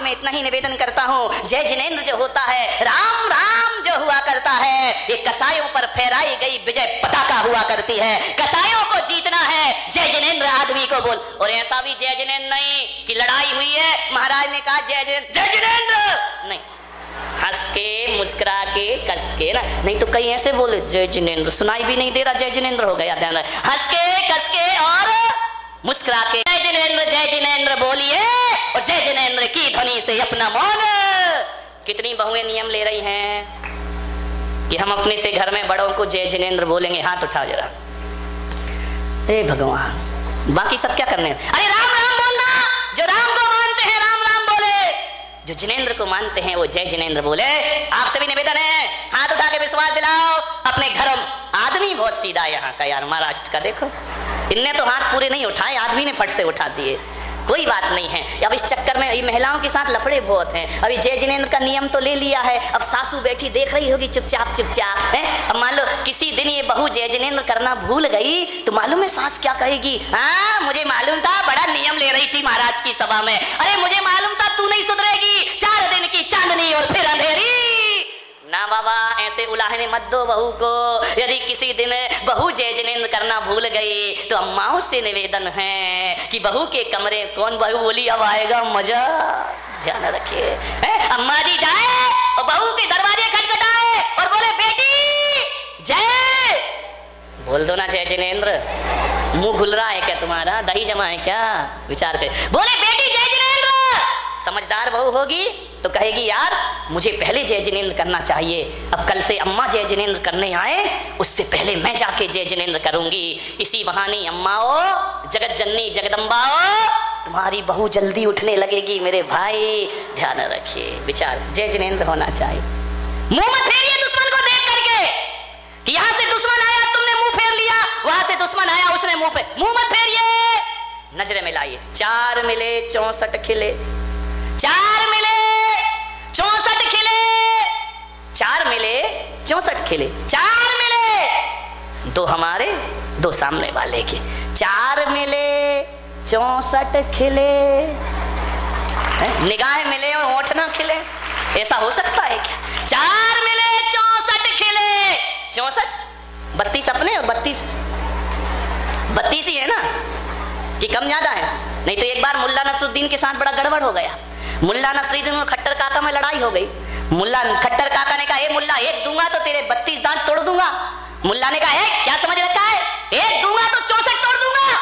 मैं इतना ही निवेदन करता हूँ, जय जिनेंद्र जो होता है, राम राम जो हुआ करता है, ये कसायों पर फहराई गई विजय पताका हुआ करती है। कसायों को जीतना है, जय जिनेंद्र आदमी को बोल। और ऐसा भी जय जिनेंद्र नहीं कि लड़ाई हुई है, महाराज ने कहा जय जिनेंद्र नहीं, हंस के मुस्कुरा के कस के ना, नहीं तो कई ऐसे बोले जय जिनेंद्र, सुनाई भी नहीं दे रहा, जय जिनेंद्र हो गया, ध्यान रहे, हंस के कस के और मुस्कुरा के जय जिनेंद्र बोलिए और जय जिनेंद्र की ध्वनि से अपना मौन। कितनी बहुएं नियम ले रही हैं कि हम अपने से घर में बड़ों को जय जिनेंद्र बोलेंगे, हाथ उठाओ जरा। हे भगवान, बाकी सब क्या करने, अरे राम राम बोलना, जो राम को मानते हैं राम राम बोले, जो जिनेंद्र को मानते हैं वो जय जिनेंद्र बोले। आपसे भी निवेदन है, हाथ उठा के विश्वास दिलाओ अपने घरों। आदमी बहुत सीधा यहाँ का, यार महाराष्ट्र का देखो, इनने तो हाथ पूरे नहीं उठाए, आदमी ने फट से उठा दिए। कोई बात नहीं है, अब इस चक्कर में ये महिलाओं के साथ लफड़े बहुत हैं। अभी जय जिनेंद्र का नियम तो ले लिया है, अब सासू बैठी देख रही होगी चुपचाप चुपचाप है। अब मान लो किसी दिन ये बहू जय जिनेंद्र करना भूल गई तो मालूम है सास क्या कहेगी, हाँ मुझे मालूम था, बड़ा नियम ले रही थी महाराज की सभा में, अरे मुझे मालूम था तू नहीं सुधरेगी, 4 दिन की चांदनी और फिर अंधेरी। ना बाबा, ऐसे उलाहने मत दो बहू को। यदि किसी दिन बहू जय जिनेंद्र करना भूल गई तो अम्माओं से निवेदन है कि बहू के कमरे कौन बहू बोली अब आएगा मजा, ध्यान रखिए। अम्मा जी जाए और बहू के दरवाजे खटखटाए और बोले बेटी जय, बोल दो ना जय जिनेंद्र। मुंह खुल रहा है क्या तुम्हारा, दही जमा है क्या, विचार कर, बोले बेटी जय जिनेंद्र। समझदार बहू होगी तो कहेगी यार मुझे पहले जय जिनेंद्र करना चाहिए, अब कल से अम्मा जय जिनेंद्र करने आए उससे पहले मैं जाके जय जिनेंद्र करूंगी। इसी बहाने अम्माओ, जगत जननी जगदम्बाओ, तुम्हारी बहू जल्दी उठने लगेगी मेरे भाई, ध्यान रखिए। विचार जय जिनेंद्र होना चाहिए। मुंह मत फेरिए दुश्मन को देख करके कि यहां से दुश्मन आया तुमने मुंह फेर लिया, वहां से दुश्मन आया उसने मुंह फेर, मुंह मत फेरिए, नजरें मिलाइए। 4 मिले 64 खिले, 4 मिले 64 खिले, 4 मिले 64 खिले, 4 मिले 2 हमारे 2 सामने वाले के, 4 मिले 64 खिले, निगाहें मिले और होठ ना खिले, ऐसा हो सकता है क्या? 4 मिले 64 खिले, 64 32 अपने और 32 ही है ना कि कम ज्यादा है? नहीं तो एक बार मुल्ला नसरुद्दीन के साथ बड़ा गड़बड़ हो गया। मुल्ला नसरुद्दीन और खट्टर काका में लड़ाई हो गई। मुल्ला खट्टर काका ने कहा ए मुल्ला एक दूंगा तो तेरे 32 दांत तोड़ दूंगा। मुल्ला ने कहा क्या समझ रखा है, एक दूंगा तो 64 तोड़ दूंगा।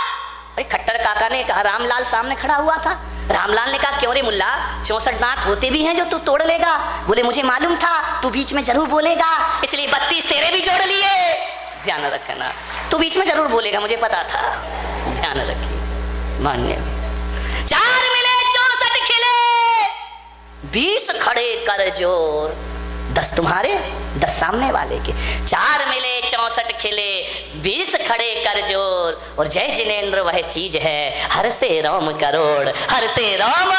अरे खट्टर काका ने कहा, रामलाल सामने खड़ा हुआ था, रामलाल ने कहा क्यों रे मुल्ला 64 दांत होते भी हैं जो तू तोड़ लेगा? बोले मुझे मालूम था तू बीच में जरूर बोलेगा, इसलिए 32 तेरे भी जोड़ लिए। ध्यान रखना, तू बीच में जरूर बोलेगा, मुझे पता था, ध्यान रखिए। मान्य 4 मिले 64 खिले, 20 खड़े कर जोर, 10 तुम्हारे 10 सामने वाले के। 4 मिले 64 खिले, 20 खड़े कर जोर, और जय जिनेंद्र वह चीज है हर से रोम करोड़, हर से रोम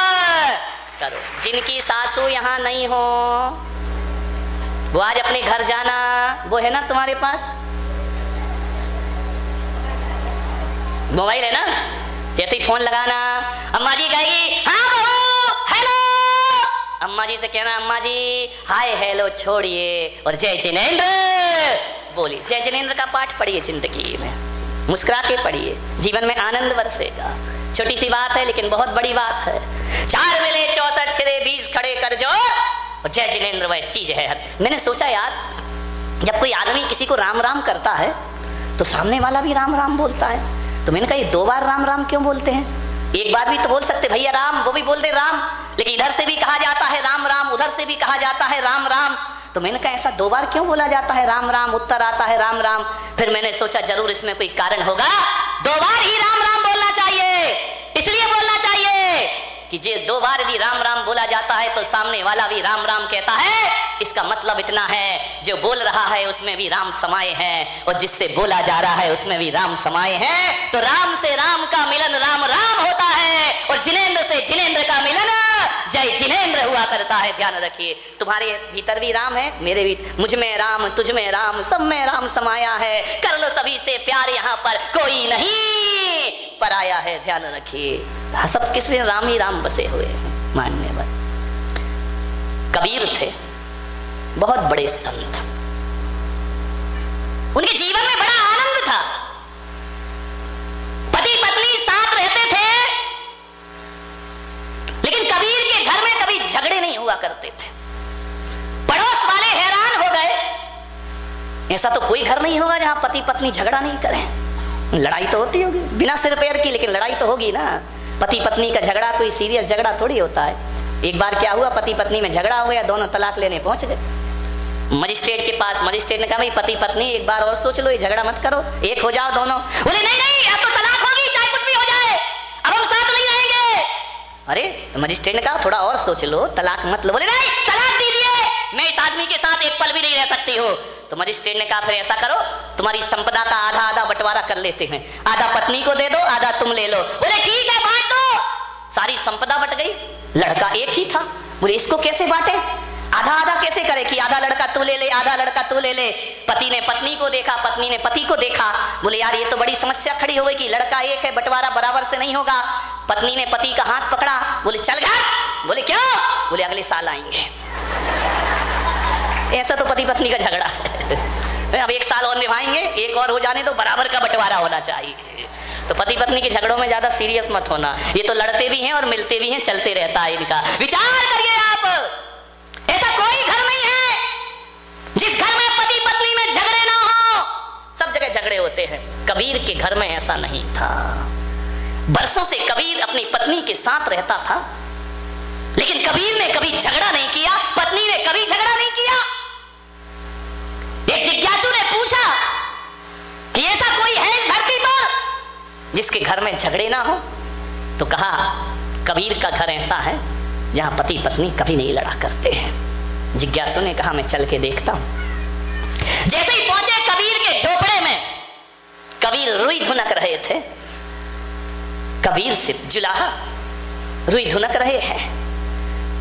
करोड़। जिनकी सासू यहाँ नहीं हो वो आज अपने घर जाना, वो है ना तुम्हारे पास मोबाइल है ना, जैसे ही फोन लगाना अम्मा जी कहेगी हाँ बहू हेलो, अम्मा जी से कहना अम्मा जी हाय हेलो छोड़िए और जय जिनेंद्र बोलिए। जय जिनेंद्र का पाठ पढ़िए, जिंदगी में मुस्कुरा के पढ़िए, जीवन में आनंद बरसेगा। छोटी सी बात है लेकिन बहुत बड़ी बात है। 4 मिले 64 खिले, 20 खड़े कर जोर, और जय जिनेंद्र वह चीज है। मैंने सोचा यार जब कोई आदमी किसी को राम राम करता है तो सामने वाला भी राम राम बोलता है, तो मैंने कहा ये 2 बार राम राम क्यों बोलते हैं? एक बार भी तो बोल सकते भैया राम, वो भी बोल दे राम, लेकिन इधर से भी कहा जाता है राम राम, उधर से भी कहा जाता है राम राम, तो मैंने कहा ऐसा 2 बार क्यों बोला जाता है राम राम, उत्तर आता है राम राम। फिर मैंने सोचा जरूर इसमें कोई कारण होगा, 2 बार ही राम राम बोलना चाहिए। इसलिए बोलना चाहिए कि जे 2 बार यदि राम राम बोला जाता है तो सामने वाला भी राम राम कहता है। इसका मतलब इतना है जो बोल रहा है उसमें भी राम समाये हैं और जिससे बोला जा रहा है उसमें भी राम समाये हैं। तो राम से राम का मिलन राम राम होता है और जिनेंद्र से जिनेंद्र का मिलन जय जिनेंद्र हुआ करता है। ध्यान रखिए, तुम्हारे भीतर भी राम है, मेरे भी, मुझ में राम, तुझ में राम, सब में राम समाया है। कर लो सभी से प्यार, यहाँ पर कोई नहीं पराया है। ध्यान रखिए, सब किस लिए राम ही राम बसे हुए हैं। मान्यवर कबीर थे, बहुत बड़े संत। उनके जीवन में बड़ा आनंद था। पति पत्नी साथ रहते थे, लेकिन कबीर के घर में कभी झगड़े नहीं हुआ करते थे। पड़ोस वाले हैरान हो गए, ऐसा तो कोई घर नहीं होगा जहां पति पत्नी झगड़ा नहीं करें। लड़ाई तो होती होगी बिना सिर पैर की, लेकिन लड़ाई तो होगी ना। पति पत्नी का झगड़ा कोई सीरियस झगड़ा थोड़ी होता है। एक बार क्या हुआ, पति पत्नी में झगड़ा हो गया, दोनों तलाक लेने पहुंच गए मजिस्ट्रेट के पास। मजिस्ट्रेट ने कहा भाई पति पत्नी एक बार और सोच लो, ये झगड़ा मत करो, एक हो जाओ दोनों। बोले नहीं नहीं, अब तो तलाक होगी, चाहे कुछ भी हो जाए, अब हम साथ नहीं रहेंगे। अरे मजिस्ट्रेट ने कहा थोड़ा और सोच लो, तलाक मत लो। बोले नहीं, तलाक दीजिए, मैं इस आदमी के साथ एक पल भी नहीं रह सकती हूँ। तो मजिस्ट्रेट ने कहा फिर ऐसा करो, तुम्हारी संपदा का आधा आधा बंटवारा कर लेते हैं, आधा पत्नी को दे दो, आधा तुम ले लो। बोले ठीक है बांट दो। सारी संपदा बट गई। लड़का एक ही था। बोले इसको कैसे बांटे, आधा आधा कैसे करे कि आधा लड़का तू ले ले, आधा लड़का तू ले ले। पति ने पत्नी को देखा, पत्नी ने पति को देखा। बोले यार ये तो बड़ी समस्या खड़ी हो गई कि लड़का एक है, बंटवारा बराबर से नहीं होगा। पत्नी ने पति का हाथ पकड़ा, बोले चल घर। बोले क्यों? बोले अगले साल आएंगे। ऐसा तो पति पत्नी का झगड़ा है। अब एक साल और निभाएंगे, एक और हो जाने तो बराबर का बंटवारा होना चाहिए। तो पति पत्नी के झगड़ों में ज्यादा सीरियस मत होना, ये तो लड़ते भी हैं और मिलते भी हैं, चलते रहता है इनका। विचार करिए आप, ऐसा कोई घर नहीं है जिस घर में पति पत्नी में झगड़े ना हो। सब जगह झगड़े होते हैं, कबीर के घर में ऐसा नहीं था। बरसों से कबीर अपनी पत्नी के साथ रहता था, लेकिन कबीर ने कभी झगड़ा नहीं किया, पत्नी ने कभी झगड़ा नहीं किया। एक जिज्ञासु ने पूछा कि ऐसा कोई है इस धरती पर जिसके घर में झगड़े ना हो? तो कहा कबीर का घर ऐसा है जहां पति पत्नी कभी नहीं लड़ा करते हैं। जिज्ञासु ने कहा मैं चल के देखता हूं। जैसे ही पहुंचे कबीर के झोपड़े में, कबीर रुई धुनक रहे थे। कबीर से जुलाहा रुई धुनक रहे हैं।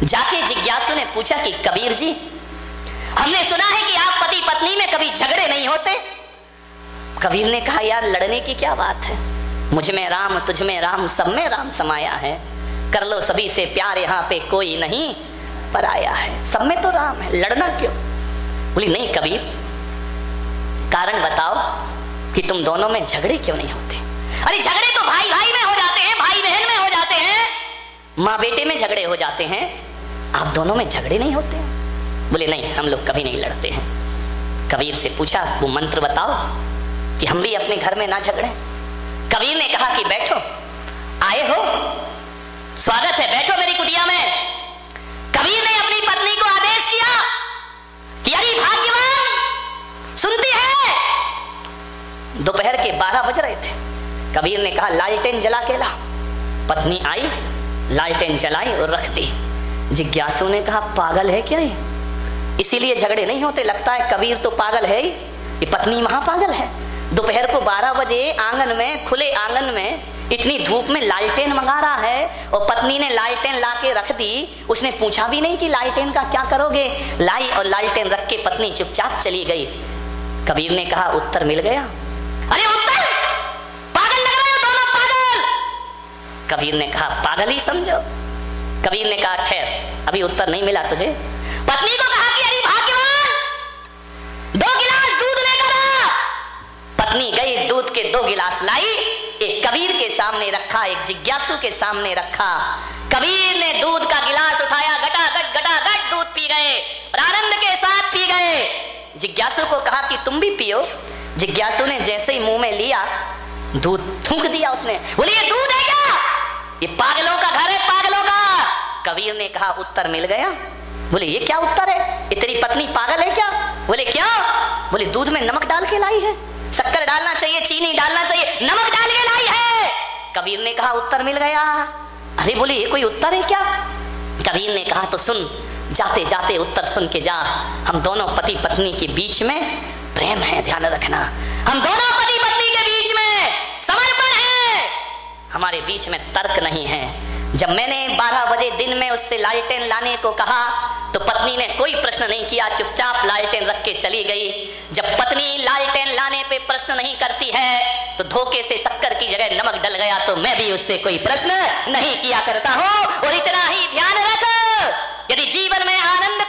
जाके जिज्ञासु ने पूछा कि कबीर जी, हमने सुना है कि आप पति पत्नी में कभी झगड़े नहीं होते। कबीर ने कहा यार लड़ने की क्या बात है, मुझ में राम, तुझ में राम, सब में राम समाया है। कर लो सभी से प्यार, यहाँ पे कोई नहीं पराया है। सब में तो राम है, लड़ना क्यों? बोली नहीं कबीर, कारण बताओ कि तुम दोनों में झगड़े क्यों नहीं होते? अरे झगड़े तो भाई भाई में हो जाते हैं, भाई बहन में हो जाते हैं, माँ बेटे में झगड़े हो जाते हैं, आप दोनों में झगड़े नहीं होते हैं? बोले नहीं, हम लोग कभी नहीं लड़ते हैं। कबीर से पूछा वो मंत्र बताओ कि हम भी अपने घर में ना झगड़े। कबीर ने कहा कि बैठो, आए हो, स्वागत है, बैठो मेरी कुटिया में। कबीर ने अपनी पत्नी को आदेश किया कि अरे भाग्यवान, सुनती है? दोपहर के 12 बज रहे थे। कबीर ने कहा लालटेन जला के ला। पत्नी आई, लालटेन जलाई और रख दी। जिज्ञासु ने कहा पागल है क्या ये, इसीलिए झगड़े नहीं होते? लगता है कबीर तो पागल है ही, ये पत्नी महापागल है। दोपहर को 12 बजे आंगन में, खुले आंगन में, इतनी धूप में लालटेन मंगा रहा है और पत्नी ने लालटेन ला के रख दी। उसने पूछा भी नहीं कि लालटेन का क्या करोगे। लाई और लालटेन रख के पत्नी चुपचाप चली गई। कबीर ने कहा उत्तर मिल गया। अरे उत्तर, पागल लग रहे हो दोनों, पागल। कबीर ने कहा पागल ही समझो। कबीर ने कहा ठहर, अभी उत्तर नहीं मिला तुझे। पत्नी को कहा कि अरे भाग्यवान, 2 गिलास दूध लेकर आ। पत्नी गई, दूध के 2 गिलास लाई, एक कबीर के सामने रखा, एक जिज्ञासु के सामने रखा। कबीर ने दूध का गिलास उठाया, गटागट दूध पी गए और आनंद के साथ पी गए। जिज्ञासु को कहा कि तुम भी पियो। जिज्ञासु ने जैसे ही मुंह में लिया, दूध थूक दिया उसने। बोले ये दूध है क्या? ये पागलों का घर है, पागलों का। कबीर ने कहा उत्तर मिल गया। बोले ये क्या उत्तर है, ये तेरी पत्नी पागल है क्या? बोले क्या? बोले दूध में नमक डाल के लाई है, शक्कर डालना चाहिए, चीनी डालना चाहिए, नमक डाल के लाई है। कबीर ने कहा उत्तर मिल गया। अरे बोले ये कोई उत्तर है क्या? कबीर ने कहा तो सुन, जाते जाते उत्तर सुन के जा। हम दोनों पति पत्नी के बीच में प्रेम है, ध्यान रखना। हम दोनों पति पत्नी के बीच में समर्पण है, हमारे बीच में तर्क नहीं है। जब मैंने 12 बजे दिन में उससे लालटेन लाने को कहा तो पत्नी ने कोई प्रश्न नहीं किया, चुपचाप लालटेन रख के चली गई। जब पत्नी लालटेन लाने पे प्रश्न नहीं करती है तो धोखे से शक्कर की जगह नमक डल गया तो मैं भी उससे कोई प्रश्न नहीं किया करता हूं। और इतना ही ध्यान रख, यदि जीवन में आनंद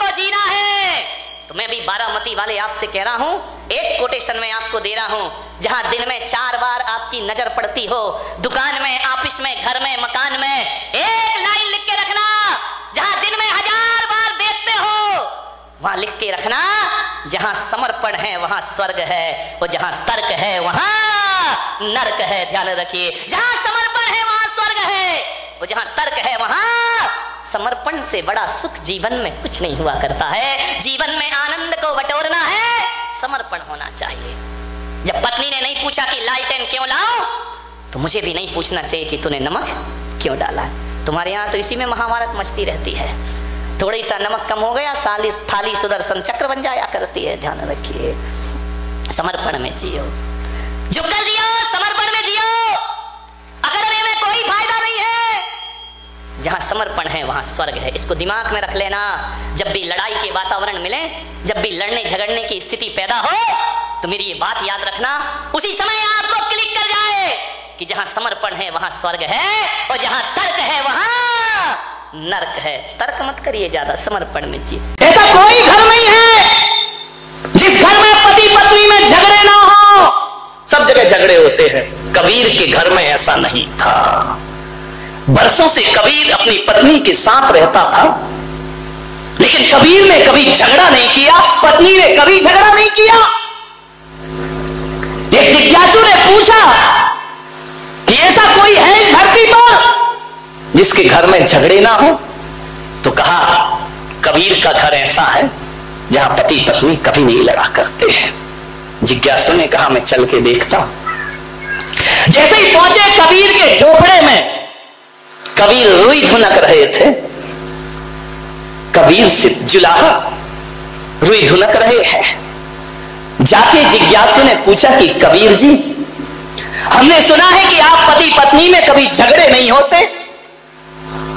तो मैं भी बारामती वाले आपसे कह रहा हूं, एक कोटेशन में आपको दे रहा हूं, जहां दिन में 4 बार आपकी नजर पड़ती हो, दुकान में, ऑफिस में, घर में, मकान में, एक लाइन लिख के रखना। जहां दिन में 1000 बार देखते हो, वहां लिख के रखना, जहां समर्पण है वहां स्वर्ग है, और जहां तर्क है वहां नरक है। ध्यान रखिए, जहां समर्पण है वहां स्वर्ग है, और जहां तर्क है वहां समर्पण से बड़ा सुख जीवन में कुछ नहीं हुआ करता है। जीवन में आनंद को बटोरना है, समर्पण होना चाहिए। जब पत्नी ने नहीं पूछा कि लालटेन क्यों लाओ, तो मुझे भी नहीं पूछना चाहिए कि तूने नमक क्यों डाला। तुम्हारे यहाँ तो इसी में महाभारत मचती रहती है। थोड़ी सा नमक कम हो गया, थाली सुदर्शन चक्र बन जाया करती है। ध्यान रखिए, समर्पण में जियो, झुक कर जियो, समर्पण में जियो। अगर में कोई फायदा नहीं है, जहां समर्पण है वहां स्वर्ग है। इसको दिमाग में रख लेना। जब भी लड़ाई के वातावरण मिले, जब भी लड़ने झगड़ने की स्थिति पैदा हो, तो मेरी ये बात याद रखना, उसी समय आपको क्लिक कर जाए कि जहां समर्पण है वहां स्वर्ग है, और जहां तर्क है वहां नरक है। तर्क मत करिए ज्यादा, समर्पण में जी। ऐसा कोई घर नहीं है जिस घर में पति पत्नी में झगड़े ना हो। सब जगह झगड़े होते हैं। कबीर के घर में ऐसा नहीं था। बरसों से कबीर अपनी पत्नी के साथ रहता था, लेकिन कबीर ने कभी झगड़ा नहीं किया, पत्नी ने कभी झगड़ा नहीं किया। एक जिज्ञासु ने पूछा कि ऐसा कोई है इस धरती पर जिसके घर में झगड़े ना हो, तो कहा कबीर का घर ऐसा है जहां पति पत्नी कभी नहीं लड़ा करते हैं। जिज्ञासु ने कहा मैं चल के देखता हूं। जैसे ही पहुंचे कबीर के झोपड़े में, कबीर रुई धुनक रहे थे। कबीर से जुलाहा रुई धुनक रहे हैं। जाके जिज्ञासु ने पूछा कि कबीर जी, हमने सुना है कि आप पति पत्नी में कभी झगड़े नहीं होते।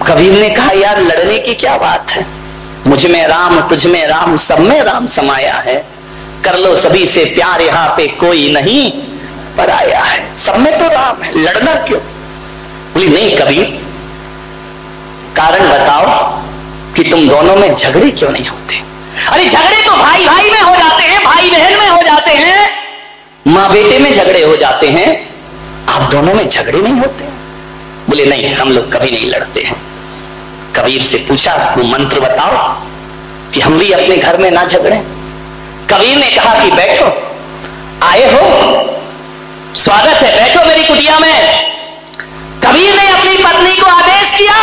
कबीर ने कहा यार लड़ने की क्या बात है, मुझ में राम, तुझ में राम, सब में राम समाया है। कर लो सभी से प्यार, यहां पे कोई नहीं पराया है। सब में तो राम है, लड़ना क्यों? बोली नहीं कबीर, कारण बताओ कि तुम दोनों में झगड़े क्यों नहीं होते। अरे झगड़े तो भाई भाई में हो जाते हैं, भाई बहन में हो जाते हैं, माँ बेटे में झगड़े हो जाते हैं, आप दोनों में झगड़े नहीं होते। बोले नहीं, हम लोग कभी नहीं लड़ते हैं। कबीर से पूछा वो मंत्र बताओ कि हम भी अपने घर में ना झगड़े। कबीर ने कहा कि बैठो, आए हो, स्वागत है, बैठो मेरी कुटिया में। कबीर ने अपनी पत्नी को आदेश किया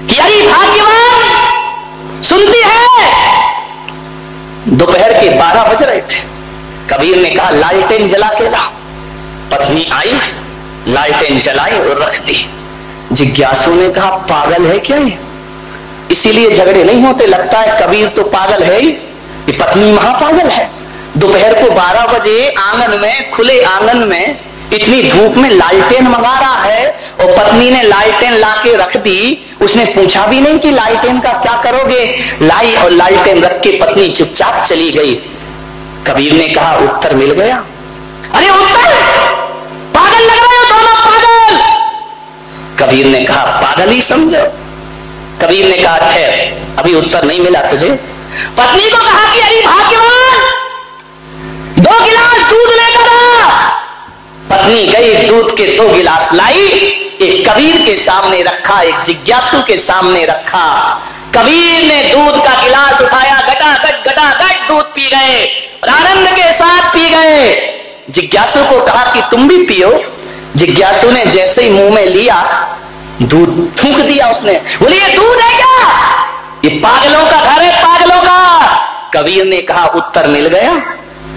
कि अरे भाग्यवान, सुनती है। दोपहर के 12 बज रहे थे। कबीर ने कहा लालटेन जला के ला। पत्नी आई, लालटेन जलाई और रख दी। जिज्ञासु ने कहा पागल है क्या ये, इसीलिए झगड़े नहीं होते। लगता है कबीर तो पागल है ही, ये पत्नी महापागल है। दोपहर को 12 बजे आंगन में, खुले आंगन में इतनी धूप में लालटेन मंगा रहा है, और पत्नी ने लालटेन लाके रख दी। उसने पूछा भी नहीं कि लालटेन का क्या करोगे। लाई और लालटेन रख के पत्नी चुपचाप चली गई। कबीर ने कहा उत्तर मिल गया। अरे उत्तर, पागल लग रहे हो दोनों, पागल। कबीर ने कहा पागल ही समझो। कबीर ने कहा ठहर, अभी उत्तर नहीं मिला तुझे। पत्नी को कहा कि अरे भाग्यवान, 2 गिलास दूध लेकर आ। पत्नी गई, दूध के 2 गिलास लाई, एक कबीर के सामने रखा, एक जिज्ञासु के सामने रखा। कबीर ने दूध का गिलास उठाया, गटागट दूध पी गए और आनंद के साथ पी गए। जिज्ञासु को कहा कि तुम भी पियो। जिज्ञासु ने जैसे ही मुंह में लिया, दूध थूक दिया उसने। बोले ये दूध है क्या? ये पागलों का घर है, पागलों का। कबीर ने कहा उत्तर मिल गया।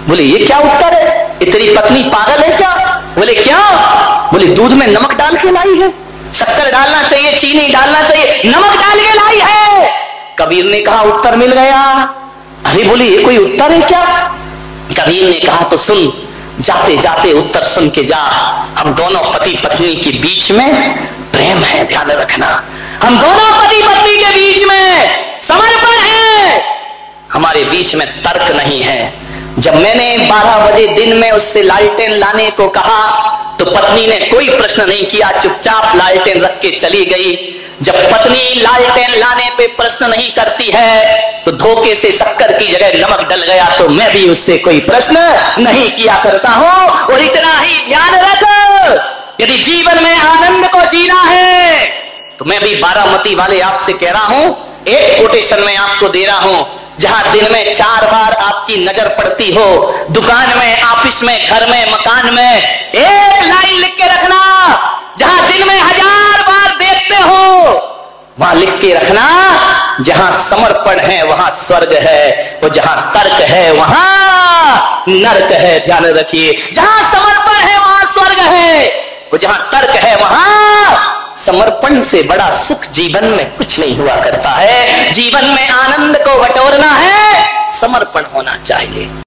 बोले ये क्या उत्तर है, ये तेरी पत्नी पागल है क्या? बोले क्या? बोले दूध में नमक डाल के लाई है, शक्कर डालना चाहिए, चीनी डालना चाहिए, नमक डाल के लाई है। कबीर ने कहा उत्तर मिल गया। अरे बोले ये कोई उत्तर है क्या? कबीर ने कहा तो सुन, जाते जाते उत्तर सुन के जा। हम दोनों पति पत्नी के बीच में प्रेम है, ध्यान रखना। हम दोनों पति पत्नी के बीच में समर्पण है, हमारे बीच में तर्क नहीं है। जब मैंने 12 बजे दिन में उससे लालटेन लाने को कहा, तो पत्नी ने कोई प्रश्न नहीं किया, चुपचाप लालटेन रख के चली गई। जब पत्नी लालटेन लाने पे प्रश्न नहीं करती है तो धोखे से शक्कर की जगह नमक डल गया तो मैं भी उससे कोई प्रश्न नहीं किया करता हूं। और इतना ही ध्यान रख, यदि जीवन में आनंद को जीना है तो मैं भी बारामती वाले आपसे कह रहा हूं, एक कोटेशन में आपको दे रहा हूं, जहां दिन में 4 बार आपकी नजर पड़ती हो, दुकान में, ऑफिस में, घर में, मकान में, एक लाइन लिख के रखना। जहां दिन में 1000 बार देखते हो वहां लिख के रखना, जहां समर्पण है वहां स्वर्ग है, और जहां तर्क है वहां नरक है। ध्यान रखिए, जहां समर्पण है वहां स्वर्ग है, और जहां तर्क है वहां समर्पण से बड़ा सुख जीवन में कुछ नहीं हुआ करता है। जीवन में आनंद को बटोरना है, समर्पण होना चाहिए।